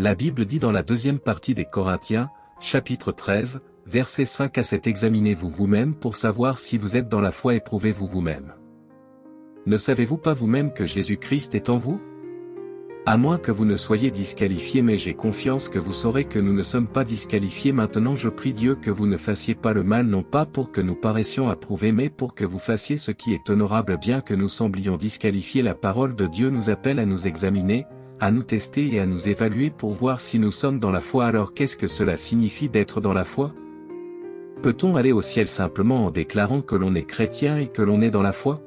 La Bible dit dans la deuxième partie des Corinthiens, chapitre 13, versets 5 à 7 examinez-vous vous-même pour savoir si vous êtes dans la foi, éprouvez-vous vous-même. Ne savez-vous pas vous-même que Jésus-Christ est en vous? À moins que vous ne soyez disqualifiés, mais j'ai confiance que vous saurez que nous ne sommes pas disqualifiés. Maintenant je prie Dieu que vous ne fassiez pas le mal, non pas pour que nous paraissions approuvés, mais pour que vous fassiez ce qui est honorable. Bien que nous semblions disqualifiés, la parole de Dieu nous appelle à nous examiner, à nous tester et à nous évaluer pour voir si nous sommes dans la foi. Alors qu'est-ce que cela signifie d'être dans la foi? Peut-on aller au ciel simplement en déclarant que l'on est chrétien et que l'on est dans la foi?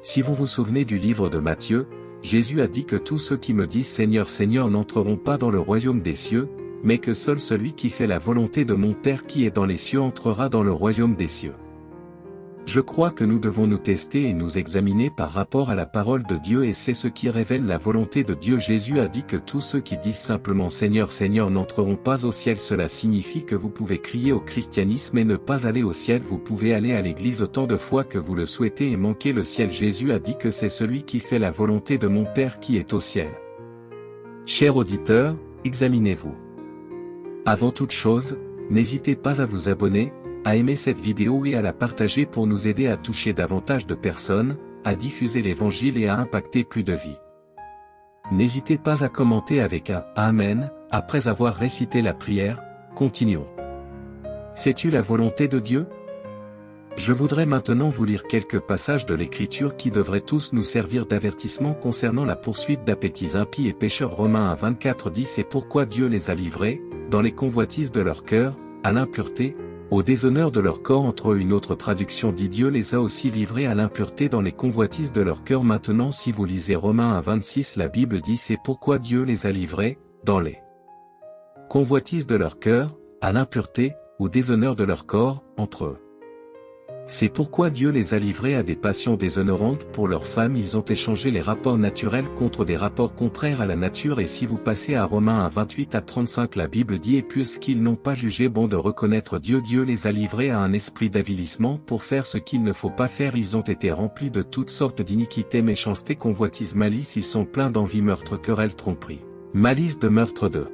Si vous vous souvenez du livre de Matthieu, Jésus a dit que tous ceux qui me disent Seigneur, Seigneur n'entreront pas dans le royaume des cieux, mais que seul celui qui fait la volonté de mon Père qui est dans les cieux entrera dans le royaume des cieux. Je crois que nous devons nous tester et nous examiner par rapport à la parole de Dieu, et c'est ce qui révèle la volonté de Dieu. Jésus a dit que tous ceux qui disent simplement Seigneur, Seigneur n'entreront pas au ciel. Cela signifie que vous pouvez crier au christianisme et ne pas aller au ciel. Vous pouvez aller à l'église autant de fois que vous le souhaitez et manquer le ciel. Jésus a dit que c'est celui qui fait la volonté de mon Père qui est au ciel. Chers auditeurs, examinez-vous. Avant toute chose, n'hésitez pas à vous abonner, à aimer cette vidéo et à la partager pour nous aider à toucher davantage de personnes, à diffuser l'évangile et à impacter plus de vies. N'hésitez pas à commenter avec un « Amen » après avoir récité la prière. Continuons. Fais-tu la volonté de Dieu? Je voudrais maintenant vous lire quelques passages de l'Écriture qui devraient tous nous servir d'avertissement concernant la poursuite d'appétits impies et pécheurs. Romains 24:10. C'est pourquoi Dieu les a livrés, dans les convoitises de leur cœur, à l'impureté, au déshonneur de leur corps. Entre une autre traduction dit Dieu les a aussi livrés à l'impureté dans les convoitises de leur cœur. Maintenant si vous lisez Romains 1:26, la Bible dit c'est pourquoi Dieu les a livrés, dans les convoitises de leur cœur, à l'impureté, au déshonneur de leur corps, entre eux. C'est pourquoi Dieu les a livrés à des passions déshonorantes pour leurs femmes. Ils ont échangé les rapports naturels contre des rapports contraires à la nature. Et si vous passez à Romains 1:28 à 35, la Bible dit et puisqu'ils n'ont pas jugé bon de reconnaître Dieu, Dieu les a livrés à un esprit d'avilissement pour faire ce qu'il ne faut pas faire. Ils ont été remplis de toutes sortes d'iniquités, méchanceté, convoitise, malice. Ils sont pleins d'envie, meurtre, querelle, tromperie, malice, de meurtre, de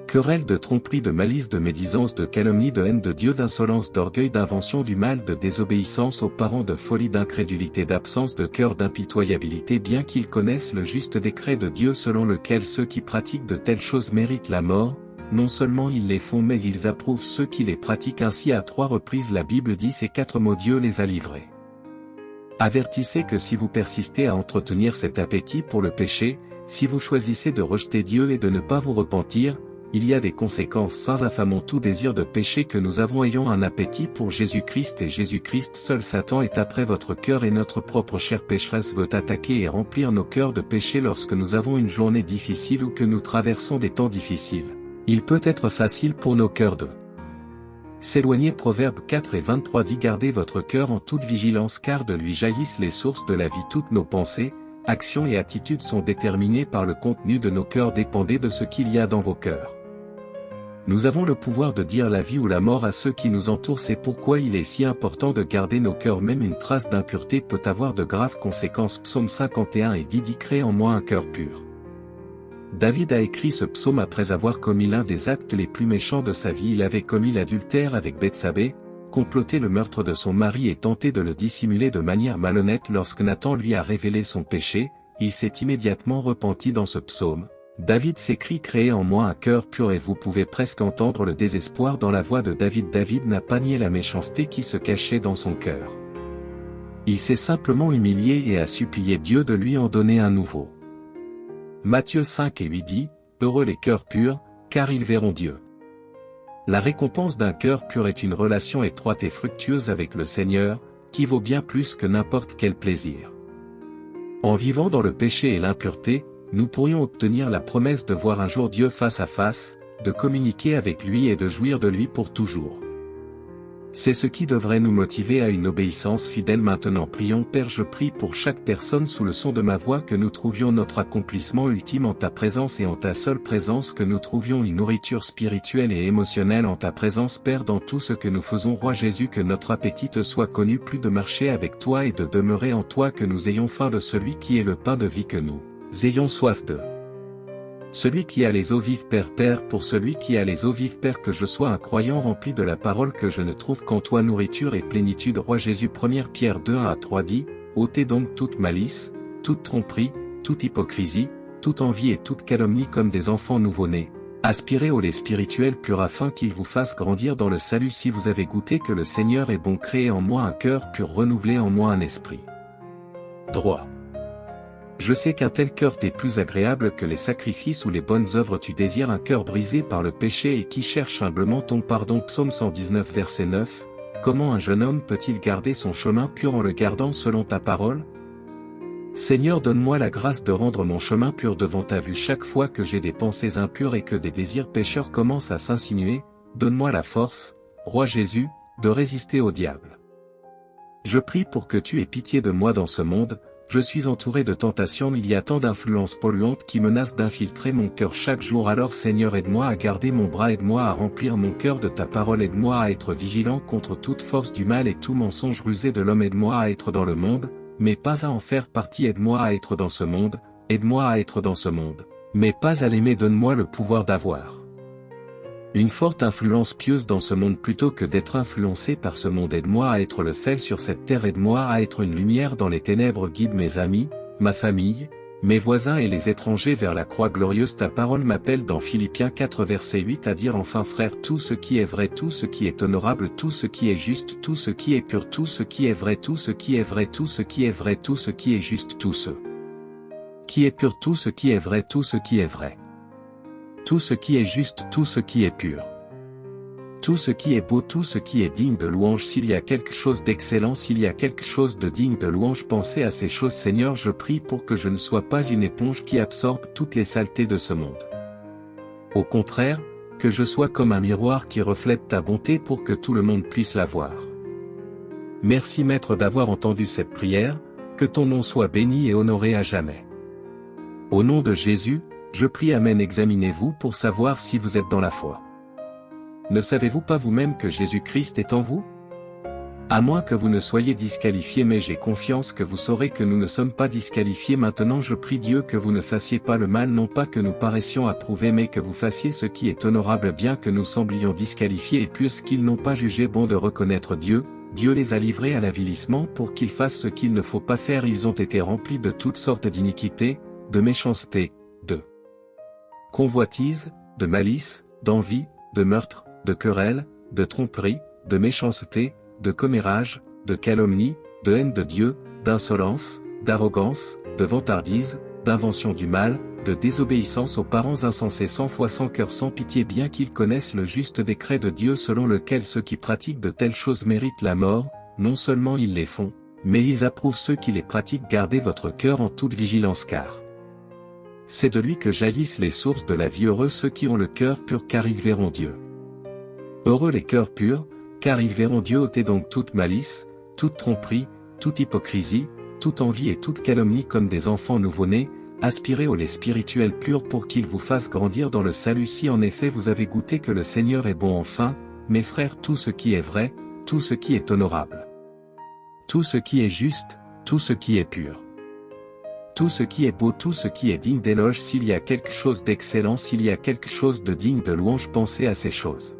querelle, de tromperie, de malice, de médisance, de calomnie, de haine de Dieu, d'insolence, d'orgueil, d'invention du mal, de désobéissance aux parents, de folie, d'incrédulité, d'absence de cœur, d'impitoyabilité. Bien qu'ils connaissent le juste décret de Dieu selon lequel ceux qui pratiquent de telles choses méritent la mort, non seulement ils les font mais ils approuvent ceux qui les pratiquent. Ainsi à 3 reprises la Bible dit ces 4 mots: Dieu les a livrés. Avertissez que si vous persistez à entretenir cet appétit pour le péché, si vous choisissez de rejeter Dieu et de ne pas vous repentir, il y a des conséquences. Saints, affamons tout désir de péché que nous avons, ayant un appétit pour Jésus-Christ et Jésus-Christ seul. Satan est après votre cœur et notre propre chair pécheresse veut attaquer et remplir nos cœurs de péché lorsque nous avons une journée difficile ou que nous traversons des temps difficiles. Il peut être facile pour nos cœurs de s'éloigner. Proverbe 4:23 dit gardez votre cœur en toute vigilance car de lui jaillissent les sources de la vie. Toutes nos pensées, actions et attitudes sont déterminées par le contenu de nos cœurs. Dépendez de ce qu'il y a dans vos cœurs. Nous avons le pouvoir de dire la vie ou la mort à ceux qui nous entourent. C'est pourquoi il est si important de garder nos cœurs. Même une trace d'impureté peut avoir de graves conséquences. Psaume 51:10 dit crée en moi un cœur pur. David a écrit ce psaume après avoir commis l'un des actes les plus méchants de sa vie. Il avait commis l'adultère avec Bethsabée, comploté le meurtre de son mari et tenté de le dissimuler de manière malhonnête. Lorsque Nathan lui a révélé son péché, il s'est immédiatement repenti. Dans ce psaume, David s'écrie créez en moi un cœur pur, et vous pouvez presque entendre le désespoir dans la voix de David. David n'a pas nié la méchanceté qui se cachait dans son cœur. Il s'est simplement humilié et a supplié Dieu de lui en donner un nouveau. Matthieu 5:8 dit, heureux les cœurs purs, car ils verront Dieu. La récompense d'un cœur pur est une relation étroite et fructueuse avec le Seigneur, qui vaut bien plus que n'importe quel plaisir. En vivant dans le péché et l'impureté, nous pourrions obtenir la promesse de voir un jour Dieu face à face, de communiquer avec lui et de jouir de lui pour toujours. C'est ce qui devrait nous motiver à une obéissance fidèle. Maintenant prions. Père, je prie pour chaque personne sous le son de ma voix que nous trouvions notre accomplissement ultime en ta présence et en ta seule présence, que nous trouvions une nourriture spirituelle et émotionnelle en ta présence. Père, dans tout ce que nous faisons, Roi Jésus, que notre appétit te soit connu, plus de marcher avec toi et de demeurer en toi, que nous ayons faim de celui qui est le pain de vie, que nous ayons soif de Celui qui a les eaux vives Père, pour celui qui a les eaux vives Père, que je sois un croyant rempli de la parole, que je ne trouve qu'en toi nourriture et plénitude. Roi Jésus 1 Pierre 2 1 à 3 dit, ôtez donc toute malice, toute tromperie, toute hypocrisie, toute envie et toute calomnie comme des enfants nouveau-nés. Aspirez au lait spirituel pur afin qu'il vous fasse grandir dans le salut. Si vous avez goûté que le Seigneur est bon, créez en moi un cœur pur, renouvelez en moi un esprit droit. Je sais qu'un tel cœur t'est plus agréable que les sacrifices ou les bonnes œuvres. Tu désires un cœur brisé par le péché et qui cherche humblement ton pardon. Psaume 119 verset 9. Comment un jeune homme peut-il garder son chemin pur en le gardant selon ta parole? Seigneur, donne-moi la grâce de rendre mon chemin pur devant ta vue. Chaque fois que j'ai des pensées impures et que des désirs pécheurs commencent à s'insinuer, donne-moi la force, Roi Jésus, de résister au diable. Je prie pour que tu aies pitié de moi dans ce monde. Je suis entouré de tentations, il y a tant d'influences polluantes qui menacent d'infiltrer mon cœur chaque jour. Alors Seigneur, aide-moi à garder mon bras, aide-moi à remplir mon cœur de ta parole, aide-moi à être vigilant contre toute force du mal et tout mensonge rusé de l'homme, aide-moi à être dans le monde, mais pas à en faire partie, aide-moi à être dans ce monde, aide-moi à être dans ce monde, mais pas à l'aimer, donne-moi le pouvoir d'avoir une forte influence pieuse dans ce monde plutôt que d'être influencé par ce monde. Aide-moi à être le sel sur cette terre, aide-moi à être une lumière dans les ténèbres, guide mes amis, ma famille, mes voisins et les étrangers vers la croix glorieuse. Ta parole m'appelle dans Philippiens 4 verset 8 à dire enfin frères, tout ce qui est vrai, tout ce qui est honorable, tout ce qui est juste, tout ce qui est pur, tout ce qui est vrai, tout ce qui est vrai, tout ce qui est vrai, tout ce qui est juste, tout ce qui est pur, tout ce qui est vrai, tout ce qui est vrai, tout ce qui est juste, tout ce qui est pur, tout ce qui est beau, tout ce qui est digne de louange. S'il y a quelque chose d'excellent, s'il y a quelque chose de digne de louange, pensez à ces choses. Seigneur, je prie pour que je ne sois pas une éponge qui absorbe toutes les saletés de ce monde. Au contraire, que je sois comme un miroir qui reflète ta bonté pour que tout le monde puisse la voir. Merci Maître d'avoir entendu cette prière, que ton nom soit béni et honoré à jamais. Au nom de Jésus, je prie Amen. Examinez-vous pour savoir si vous êtes dans la foi. Ne savez-vous pas vous-même que Jésus-Christ est en vous? À moins que vous ne soyez disqualifiés, mais j'ai confiance que vous saurez que nous ne sommes pas disqualifiés. Maintenant je prie Dieu que vous ne fassiez pas le mal, non pas que nous paraissions approuvés, mais que vous fassiez ce qui est honorable, bien que nous semblions disqualifiés. Et puisqu'ils n'ont pas jugé bon de reconnaître Dieu, Dieu les a livrés à l'avilissement pour qu'ils fassent ce qu'il ne faut pas faire. Ils ont été remplis de toutes sortes d'iniquités, de méchanceté, de convoitise, de malice, d'envie, de meurtre, de querelle, de tromperie, de méchanceté, de commérage, de calomnie, de haine de Dieu, d'insolence, d'arrogance, de vantardise, d'invention du mal, de désobéissance aux parents insensés, sans foi, sans cœur, sans pitié, bien qu'ils connaissent le juste décret de Dieu selon lequel ceux qui pratiquent de telles choses méritent la mort. Non seulement ils les font, mais ils approuvent ceux qui les pratiquent. Gardez votre cœur en toute vigilance, car c'est de lui que jaillissent les sources de la vie. Heureux ceux qui ont le cœur pur, car ils verront Dieu. Heureux les cœurs purs, car ils verront Dieu. Ôtez donc toute malice, toute tromperie, toute hypocrisie, toute envie et toute calomnie comme des enfants nouveau-nés. Aspirez au lait spirituel pur pour qu'il vous fasse grandir dans le salut. Si en effet vous avez goûté que le Seigneur est bon, enfin, mes frères, tout ce qui est vrai, tout ce qui est honorable, tout ce qui est juste, tout ce qui est pur, tout ce qui est beau, tout ce qui est digne d'éloge, s'il y a quelque chose d'excellent, s'il y a quelque chose de digne de louange, pensez à ces choses.